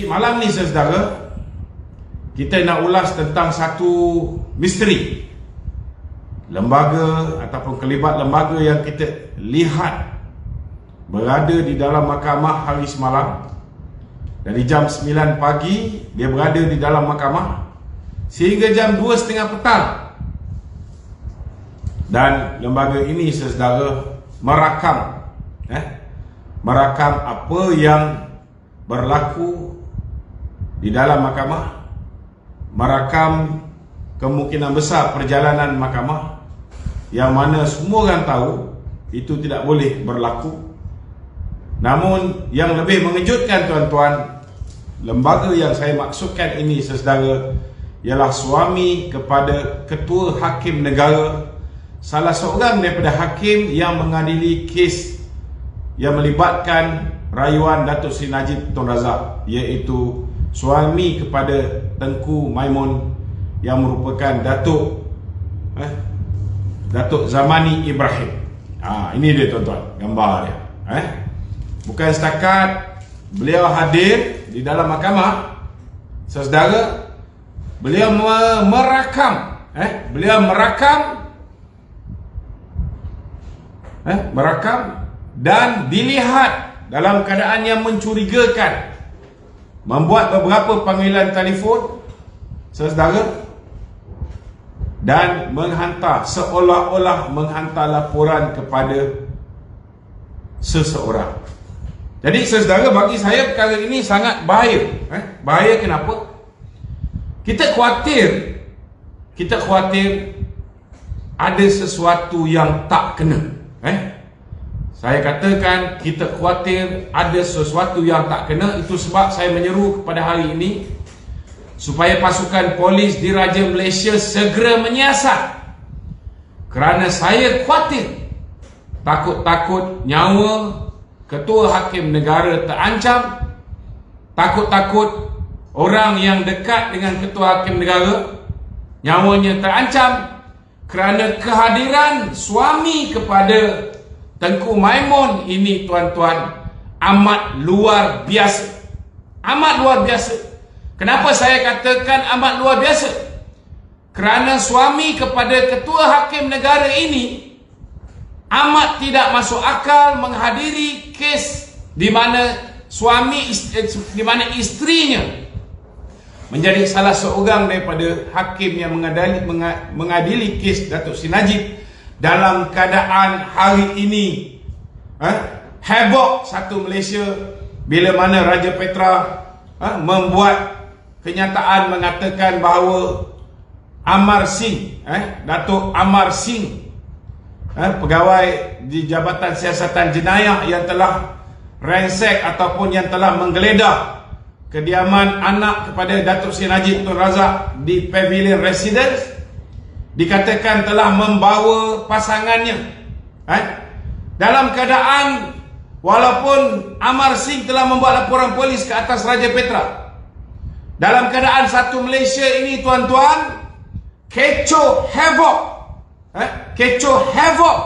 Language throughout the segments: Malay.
malam ni saudara, kita nak ulas tentang satu misteri lembaga ataupun kelibat lembaga yang kita lihat berada di dalam mahkamah hari semalam. Dari jam 9 pagi dia berada di dalam mahkamah sehingga jam 2:30 petang. Dan lembaga ini saudara merakam apa yang berlaku di dalam mahkamah, merakam kemungkinan besar perjalanan mahkamah yang mana semua orang tahu itu tidak boleh berlaku. Namun yang lebih mengejutkan tuan-tuan, lembaga yang saya maksudkan ini saudara ialah suami kepada ketua hakim negara, salah seorang daripada hakim yang mengadili kes yang melibatkan rayuan Datuk Seri Najib Tun Razak, iaitu suami kepada Tengku Maimun yang merupakan Datuk Zamani Ibrahim. Ini dia tuan-tuan, gambar dia. Bukan setakat beliau hadir di dalam mahkamah, saudara, beliau merakam dan dilihat dalam keadaan yang mencurigakan, membuat beberapa panggilan telefon saudara dan menghantar, seolah-olah menghantar laporan kepada seseorang. Jadi saudara, bagi saya perkara ini sangat bahaya. Bahaya kenapa? Kita khawatir ada sesuatu yang tak kena. Saya katakan kita khawatir ada sesuatu yang tak kena. Itu sebab saya menyeru kepada hari ini supaya pasukan polis Diraja Malaysia segera menyiasat, kerana saya khawatir, takut-takut nyawa ketua hakim negara terancam, takut-takut orang yang dekat dengan ketua hakim negara nyawanya terancam kerana kehadiran suami kepada Tengku Maimun ini tuan-tuan amat luar biasa. Amat luar biasa. Kenapa saya katakan amat luar biasa? Kerana suami kepada ketua hakim negara ini amat tidak masuk akal menghadiri kes di mana istrinya menjadi salah seorang daripada hakim yang mengadili kes Datuk Seri Najib. Dalam keadaan hari ini heboh satu Malaysia bila mana Raja Petra membuat kenyataan mengatakan bahawa Amar Singh, Datuk Amar Singh, pegawai di Jabatan Siasatan Jenayah yang telah rensek ataupun yang telah menggeledah kediaman anak kepada Datuk Seri Najib Tun Razak di Pavilion Residence, dikatakan telah membawa pasangannya dalam keadaan walaupun Amar Singh telah membuat laporan polis ke atas Raja Petra. Dalam keadaan satu Malaysia ini tuan-tuan kecoh havoc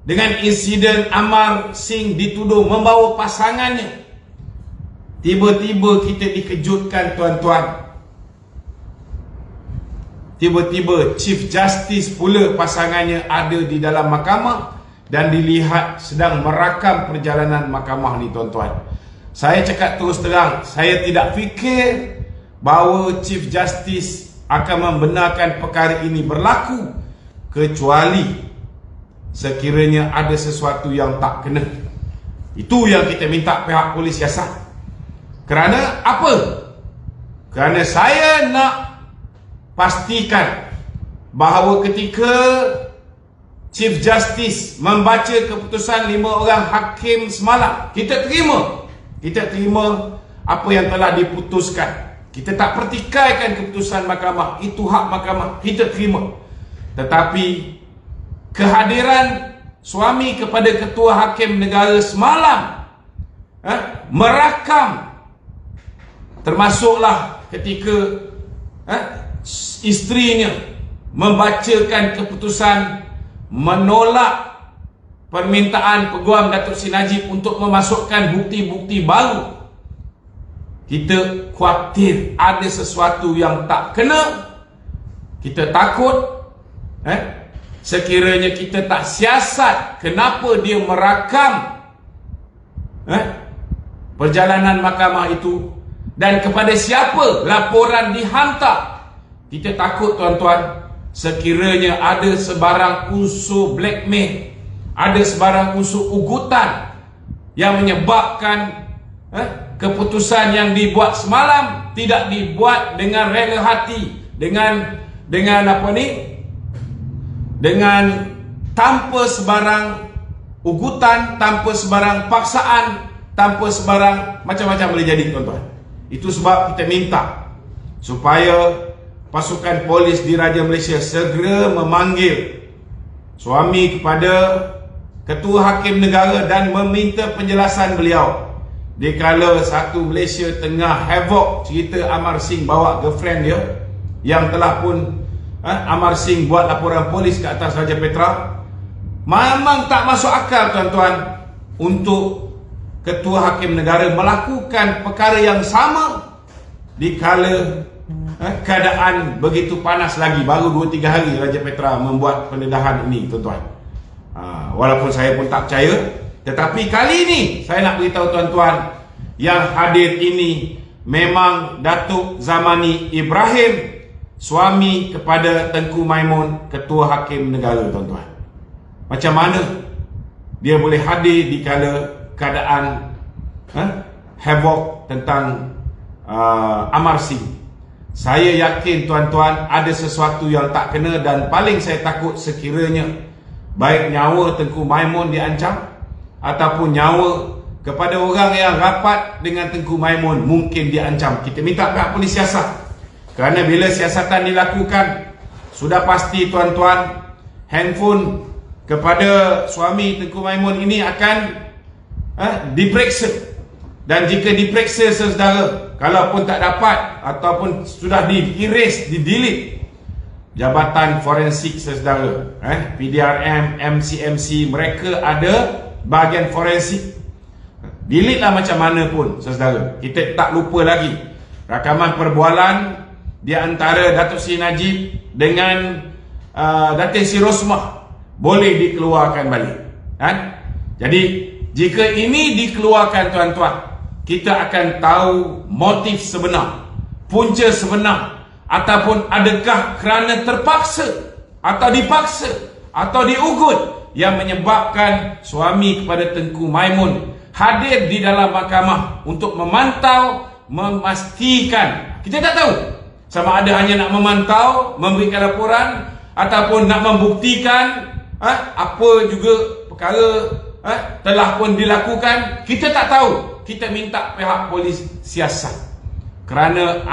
dengan insiden Amar Singh dituduh membawa pasangannya. Tiba-tiba kita dikejutkan tuan-tuan. Tiba-tiba Chief Justice pula pasangannya ada di dalam mahkamah dan dilihat sedang merakam perjalanan mahkamah ni tuan-tuan. Saya cakap terus terang, saya tidak fikir bahawa Chief Justice akan membenarkan perkara ini berlaku kecuali sekiranya ada sesuatu yang tak kena. Itu yang kita minta pihak polis siasat. Kerana apa? Kerana saya nak pastikan bahawa ketika Chief Justice membaca keputusan 5 orang hakim semalam, kita terima apa yang telah diputuskan. Kita tak pertikaikan keputusan mahkamah, itu hak mahkamah, kita terima. Tetapi kehadiran suami kepada ketua hakim negara semalam merakam, termasuklah ketika isterinya membacakan keputusan menolak permintaan peguam Datuk Seri Najib untuk memasukkan bukti-bukti baru. kita khawatir ada sesuatu yang tak kena, kita takut, sekiranya kita tak siasat kenapa dia merakam perjalanan mahkamah itu dan kepada siapa laporan dihantar. Kita takut tuan-tuan, sekiranya ada sebarang unsur blackmail, ada sebarang unsur ugutan yang menyebabkan keputusan yang dibuat semalam tidak dibuat dengan rela hati, dengan tanpa sebarang ugutan, tanpa sebarang paksaan, tanpa sebarang macam-macam boleh jadi tuan-tuan. Itu sebab kita minta supaya pasukan polis di Raja Malaysia segera memanggil suami kepada Ketua Hakim Negara dan meminta penjelasan beliau. Dikala satu Malaysia tengah havoc cerita Amar Singh bawa girlfriend dia, yang telah pun Amar Singh buat laporan polis ke atas Raja Petra. Memang tak masuk akal tuan-tuan untuk Ketua Hakim Negara melakukan perkara yang sama dikala keadaan begitu panas lagi. Baru 2-3 hari Raja Petra membuat pendedahan ini tuan-tuan. Walaupun saya pun tak percaya, tetapi kali ini saya nak beritahu tuan-tuan, yang hadir ini memang Datuk Zamani Ibrahim, suami kepada Tengku Maimun, Ketua Hakim Negara tuan-tuan. Macam mana dia boleh hadir di kala keadaan havoc tentang Amar Singh? Saya yakin tuan-tuan ada sesuatu yang tak kena, dan paling saya takut sekiranya baik nyawa Tengku Maimun diancam ataupun nyawa kepada orang yang rapat dengan Tengku Maimun mungkin diancam. Kita minta pihak polis siasat, kerana bila siasatan dilakukan, sudah pasti tuan-tuan, handphone kepada suami Tengku Maimun ini akan diperiksa. Dan jika diperiksa saudara, kalaupun tak dapat ataupun sudah di-erase, di-delete, Jabatan Forensik saudara, PDRM, MCMC, mereka ada bahagian forensik. Delete lah macam mana pun saudara. Kita tak lupa lagi rakaman perbualan di antara Datuk Seri Najib dengan Datin Seri Rosmah boleh dikeluarkan balik. Jadi jika ini dikeluarkan tuan-tuan, kita akan tahu motif sebenar, punca sebenar, ataupun adakah kerana terpaksa atau dipaksa atau diugut yang menyebabkan suami kepada Tengku Maimun hadir di dalam mahkamah untuk memantau, memastikan. Kita tak tahu sama ada hanya nak memantau, memberikan laporan, ataupun nak membuktikan apa juga perkara telah pun dilakukan. Kita tak tahu. Kita minta pihak polis siasat, kerana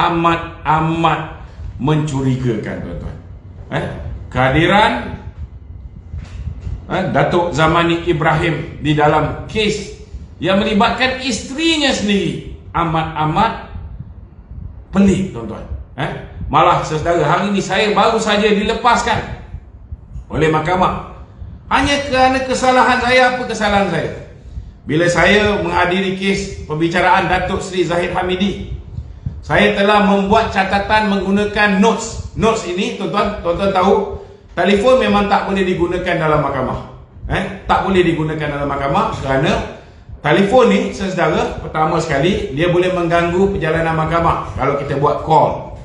amat mencurigakan tuan-tuan. Kehadiran Datuk Zamani Ibrahim di dalam kes yang melibatkan isterinya sendiri amat pelik tuan-tuan. Malah saudara, hari ini saya baru saja dilepaskan oleh mahkamah hanya kerana kesalahan saya. Apa kesalahan saya? Bila saya menghadiri kes pembicaraan Datuk Seri Zahid Hamidi, saya telah membuat catatan menggunakan notes. Notes ini tuan-tuan tahu, telefon memang tak boleh digunakan dalam mahkamah. Tak boleh digunakan dalam mahkamah kerana telefon ni saudara, pertama sekali dia boleh mengganggu perjalanan mahkamah kalau kita buat call.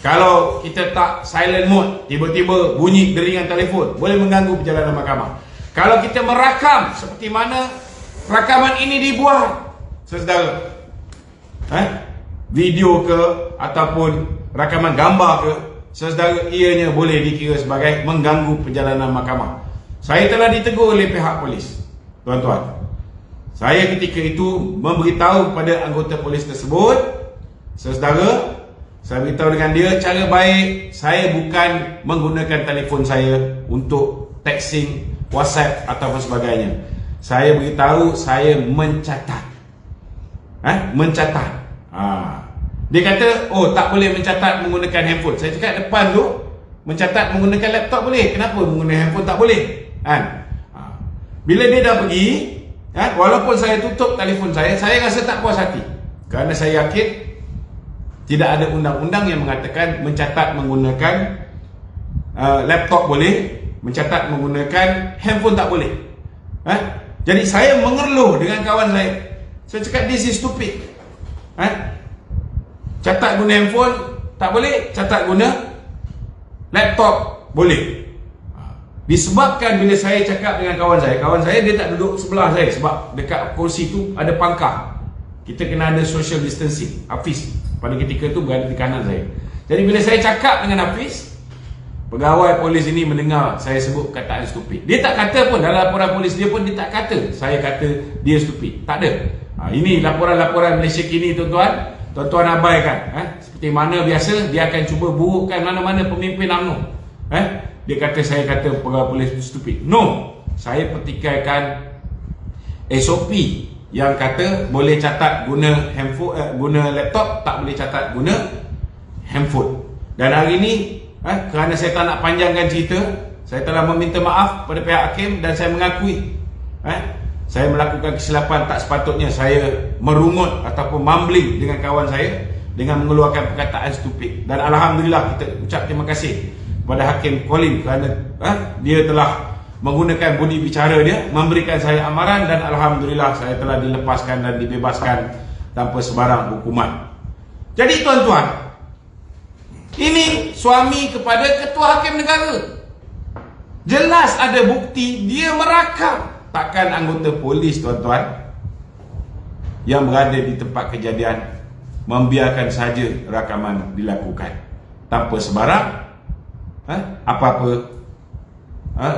Kalau kita tak silent mode, tiba-tiba bunyi deringan telefon, boleh mengganggu perjalanan mahkamah. Kalau kita merakam seperti mana rakaman ini dibuat saudara, video ke ataupun rakaman gambar ke saudara, ianya boleh dikira sebagai mengganggu perjalanan mahkamah. Saya telah ditegur oleh pihak polis tuan-tuan. Saya ketika itu memberitahu kepada anggota polis tersebut, saudara, saya beritahu dengan dia cara baik, saya bukan menggunakan telefon saya untuk texting, WhatsApp ataupun sebagainya. Saya beritahu saya mencatat. Mencatat. Dia kata, oh tak boleh mencatat menggunakan handphone. Saya cakap depan tu, mencatat menggunakan laptop boleh, kenapa menggunakan handphone tak boleh? Bila dia dah pergi, walaupun saya tutup telefon saya rasa tak puas hati. Kerana saya yakin tidak ada undang-undang yang mengatakan mencatat menggunakan laptop boleh, mencatat menggunakan handphone tak boleh. Jadi saya mengeluh dengan kawan saya. Saya cakap this is stupid. Catat guna handphone tak boleh, catat guna laptop boleh. Disebabkan bila saya cakap dengan kawan saya dia tak duduk sebelah saya sebab dekat kursi tu ada pangkah. Kita kena ada social distancing. Hafiz pada ketika tu berada di kanan saya. Jadi bila saya cakap dengan Hafiz, pegawai polis ini mendengar saya sebut kataan stupid. Dia tak kata pun dalam laporan polis dia pun dia tak kata saya kata dia stupid. Tak ada. Ini laporan-laporan Malaysia kini tuan-tuan. Tuan-tuan abaikan. Seperti mana biasa dia akan cuba burukkan mana-mana pemimpin UMNO. Dia kata saya kata pegawai polis stupid. No. Saya petikaikan SOP yang kata boleh catat guna handphone, guna laptop, tak boleh catat guna handphone. Dan hari ini kerana saya tak nak panjangkan cerita, saya telah meminta maaf pada pihak hakim dan saya mengakui saya melakukan kesilapan. Tak sepatutnya saya merungut ataupun mumbling dengan kawan saya dengan mengeluarkan perkataan stupid. Dan Alhamdulillah kita ucap terima kasih kepada Hakim Colin kerana dia telah menggunakan budi bicara dia, memberikan saya amaran dan Alhamdulillah saya telah dilepaskan dan dibebaskan tanpa sebarang hukuman. Jadi tuan-tuan, ini suami kepada ketua hakim negara. Jelas ada bukti dia merakam. Takkan anggota polis tuan-tuan yang berada di tempat kejadian membiarkan saja rakaman dilakukan tanpa sebarang apa-apa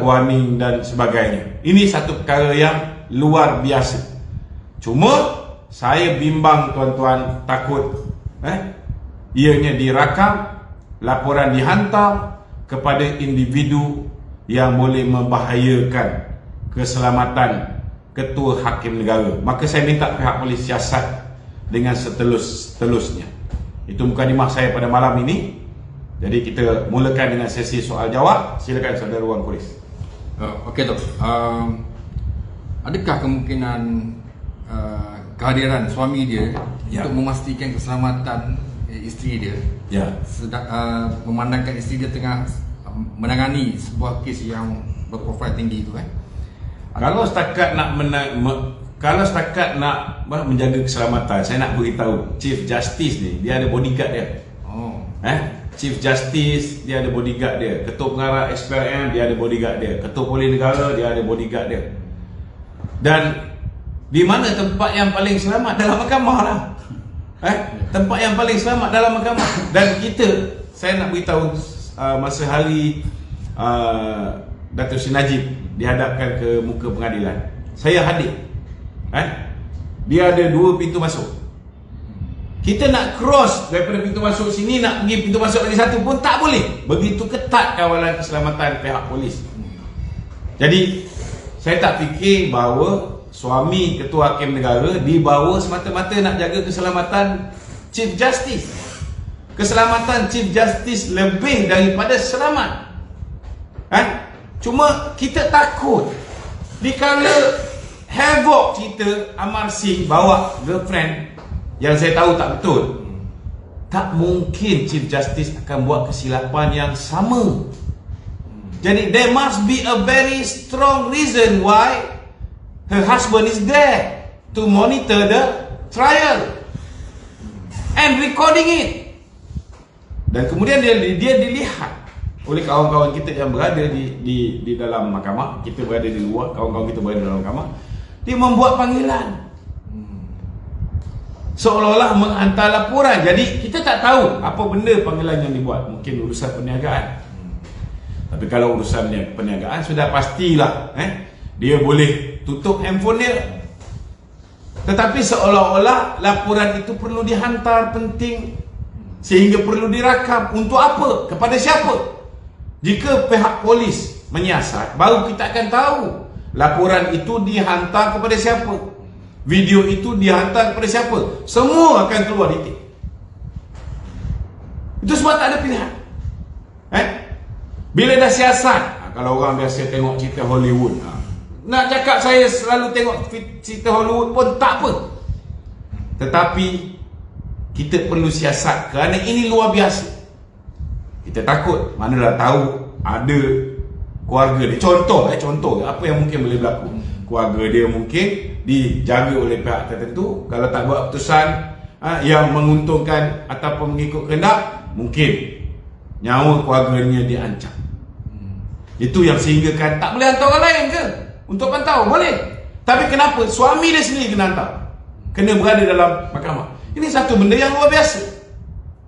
warning dan sebagainya. Ini satu perkara yang luar biasa. Cuma saya bimbang tuan-tuan, takut ianya dirakam, laporan dihantar kepada individu yang boleh membahayakan keselamatan ketua hakim negara. Maka saya minta pihak polis siasat dengan seterusnya. Itu mukadimah saya pada malam ini. Jadi kita mulakan dengan sesi soal jawab. Silakan saudara Wan Kuris. Okey Tok. Adakah kemungkinan kehadiran suami dia untuk memastikan keselamatan isteri dia? Memandangkan isteri dia tengah menangani sebuah kes yang berprofil tinggi itu kan? Kalau setakat nak menjaga keselamatan, saya nak beritahu Chief Justice ni dia ada bodyguard dia. Chief Justice dia ada bodyguard dia, Ketua Pengarah SPRM dia ada bodyguard dia, Ketua Polis Negara dia ada bodyguard dia. Dan di mana tempat yang paling selamat dalam mahkamah lah. Tempat yang paling selamat dalam mahkamah. Dan saya nak beritahu masa hari Datuk Seri Najib dihadapkan ke muka pengadilan, saya hadir. Dia ada 2 pintu masuk. Kita nak cross daripada pintu masuk sini nak pergi pintu masuk lagi satu pun tak boleh. Begitu ketat kawalan keselamatan pihak polis. Jadi saya tak fikir bahawa suami ketua hakim negara dibawa semata-mata nak jaga keselamatan Chief Justice. Keselamatan Chief Justice lebih daripada selamat. Cuma kita takut dikala havoc cerita Amar Singh bawa girlfriend yang saya tahu tak betul. Tak mungkin Chief Justice akan buat kesilapan yang sama. Jadi there must be a very strong reason why her husband is there to monitor the trial and recording it. Dan kemudian dia dilihat oleh kawan-kawan kita yang berada di dalam mahkamah. Kita berada di luar, kawan-kawan kita berada dalam mahkamah. Dia membuat panggilan seolah-olah menghantar laporan. Jadi kita tak tahu apa benda panggilan yang dibuat. Mungkin urusan perniagaan. Tapi kalau urusan perniagaan sudah pastilah dia boleh tutup handphone dia. Tetapi seolah-olah laporan itu perlu dihantar, penting, sehingga perlu dirakam. Untuk apa? Kepada siapa? Jika pihak polis menyiasat, baru kita akan tahu laporan itu dihantar kepada siapa, video itu dihantar kepada siapa. Semua akan keluar titik. Itu sebab tak ada pilihan. Bila dah siasat, kalau orang biasa tengok cerita Hollywood, nak cakap saya selalu tengok cerita Hollywood pun tak apa. Tetapi kita perlu siasat kerana ini luar biasa. Kita takut, manalah tahu ada keluarga dia, contoh apa yang mungkin boleh berlaku. Keluarga dia mungkin dijaga oleh pihak tertentu, kalau tak buat keputusan yang menguntungkan ataupun mengikut kehendak, mungkin nyawa keluarganya diancam. Itu yang sehinggakan tak boleh hantar orang lain ke untuk pantau? Boleh, tapi kenapa suami dia sendiri kena hantar, kena berada dalam mahkamah? Ini satu benda yang luar biasa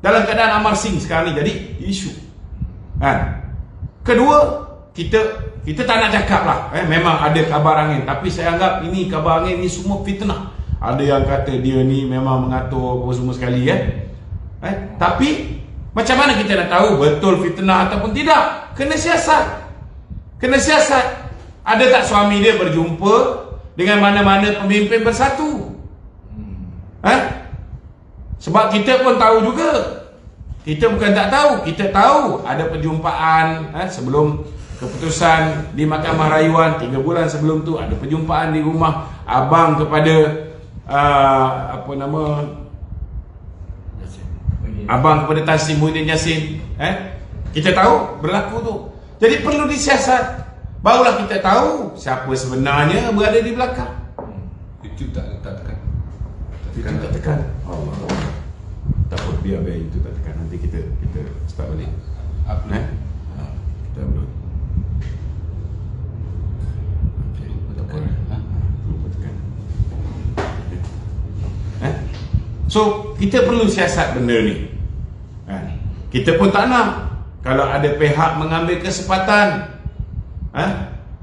dalam keadaan Amar Singh sekarang ni jadi isu. Kedua, kita tak nak cakap lah, memang ada kabar angin, tapi saya anggap ini kabar angin ni semua fitnah. Ada yang kata dia ni memang mengatur apa semua sekali tapi macam mana kita nak tahu betul fitnah ataupun tidak? Kena siasat. Ada tak suami dia berjumpa dengan mana-mana pemimpin bersatu? Sebab kita pun tahu juga, kita bukan tak tahu, kita tahu ada perjumpaan sebelum keputusan di Mahkamah Rayuan. 3 bulan sebelum tu ada perjumpaan di rumah abang kepada abang kepada Tan Sri Muhyiddin Yassin. Kita tahu berlaku tu. Jadi perlu disiasat, barulah kita tahu siapa sebenarnya berada di belakang. Itu tak tekan. Itu tak tekan. Allah. Takut biar itu tak tekan. Nanti kita start balik. Kita upload. So kita perlu siasat benda ni. Kita pun tak nak kalau ada pihak mengambil kesempatan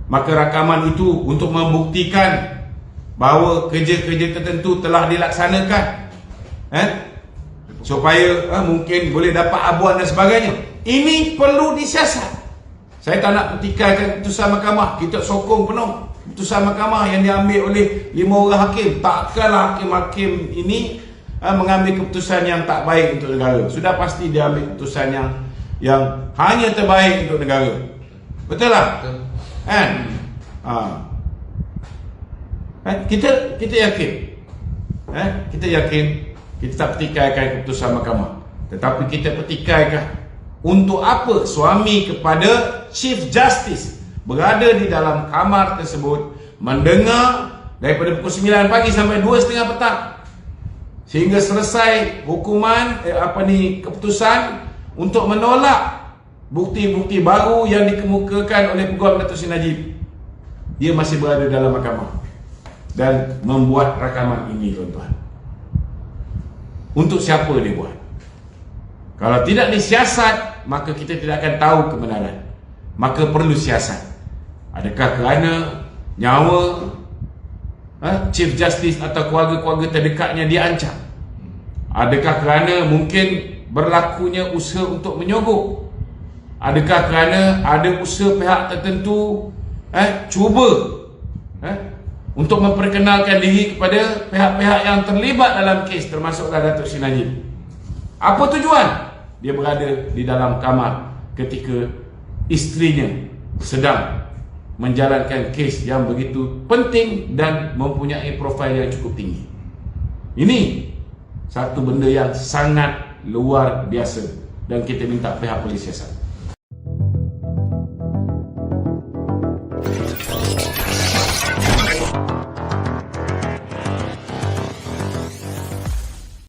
maka rakaman itu untuk membuktikan bahawa kerja-kerja tertentu telah dilaksanakan supaya mungkin boleh dapat abuan dan sebagainya. Ini perlu disiasat. Saya tak nak pertikaikan keputusan mahkamah. Kita sokong penuh keputusan mahkamah yang diambil oleh 5 orang hakim. Takkanlah hakim-hakim ini mengambil keputusan yang tak baik untuk negara. Sudah pasti dia ambil keputusan yang hanya terbaik untuk negara. Betul tak? Betul. Kita yakin. Kita yakin kita tak pertikaikan keputusan mahkamah. Tetapi kita pertikaikan untuk apa suami kepada Chief Justice berada di dalam kamar tersebut, mendengar daripada pukul 9 pagi sampai 2:30 petang sehingga selesai hukuman keputusan untuk menolak bukti-bukti baru yang dikemukakan oleh Peguam Datuk Seri Najib. Dia masih berada dalam mahkamah dan membuat rakaman ini, tuan-tuan. Untuk siapa dia buat? Kalau tidak disiasat, maka kita tidak akan tahu kebenaran. Maka perlu siasat. Adakah kerana nyawa Chief Justice atau keluarga-keluarga terdekatnya diancam? Adakah kerana mungkin berlakunya usaha untuk menyogok? Adakah kerana ada usaha pihak tertentu cuba untuk memperkenalkan diri kepada pihak-pihak yang terlibat dalam kes, termasuklah Datuk Seri Najib? Apa tujuan dia berada di dalam kamar ketika isterinya sedang menjalankan kes yang begitu penting dan mempunyai profil yang cukup tinggi? Ini satu benda yang sangat luar biasa dan kita minta pihak polis siasat.